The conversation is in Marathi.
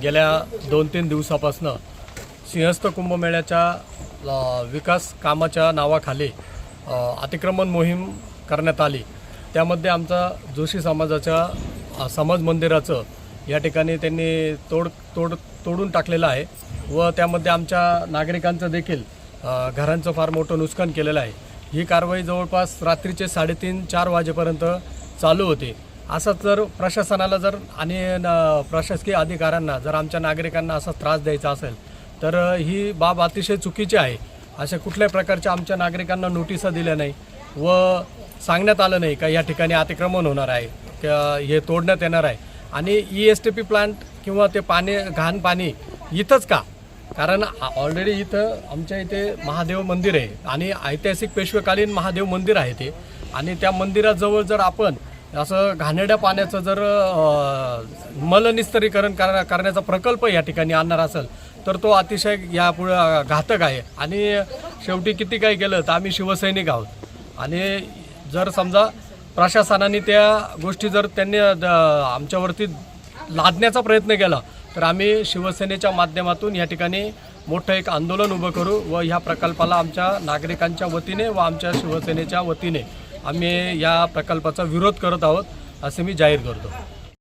गेल्या 2-3 दिवसापासून सिंहस्थ कुंभमेळ्याच्या विकास कामाच्या नावाखाली अतिक्रमण मोहीम करण्यात आली। त्यामध्ये आमचा जोशी समाजाच्या समाज मंदिराचं या ठिकाणी त्यांनी तोडून टाकलेलं आहे व त्यामध्ये आमच्या नागरिकांचं देखील घरांचं फार मोठं नुकसान केलेलं आहे। ही कारवाई जवळपास रात्रीचे 3:30-4 वाजेपर्यंत चालू होती। असंच जर प्रशासनाला जर आणि प्रशासकीय अधिकाऱ्यांना जर आमच्या नागरिकांना असा त्रास द्यायचा असेल तर ही बाब अतिशय चुकीची आहे। अशा कुठल्याही प्रकारच्या आमच्या नागरिकांना नोटिसा दिल्या नाही व सांगण्यात आलं नाही का या ठिकाणी अतिक्रमण होणार आहे, हे तोडण्यात येणार आहे आणि ESTP प्लांट किंवा ते घाण पाणी इथंच का? कारण ऑलरेडी इथं आमच्या इथे महादेव मंदिर आहे आणि ऐतिहासिक पेशवेकालीन महादेव मंदिर आहे ते, आणि त्या मंदिराजवळ जर आपण असं घाणेरड्या पाण्याचं जर मलनिस्तरीकरण करण्याचा प्रकल्प या ठिकाणी आणणार असेल तर तो अतिशय यापुढे घातक आहे। आणि शेवटी किती काही केलं तर आम्ही शिवसैनिक आहोत आणि जर समजा प्रशासनाने त्या गोष्टी जर त्यांनी आमच्यावरती लादण्याचा प्रयत्न केला तर आम्ही शिवसेनेच्या माध्यमातून या ठिकाणी मोठं एक आंदोलन उभं करू व ह्या प्रकल्पाला आमच्या नागरिकांच्या वतीने व आमच्या शिवसेनेच्या वतीने आम्ही या प्रकल्पाचा विरोध करत आहोत असे मी जाहीर करतो।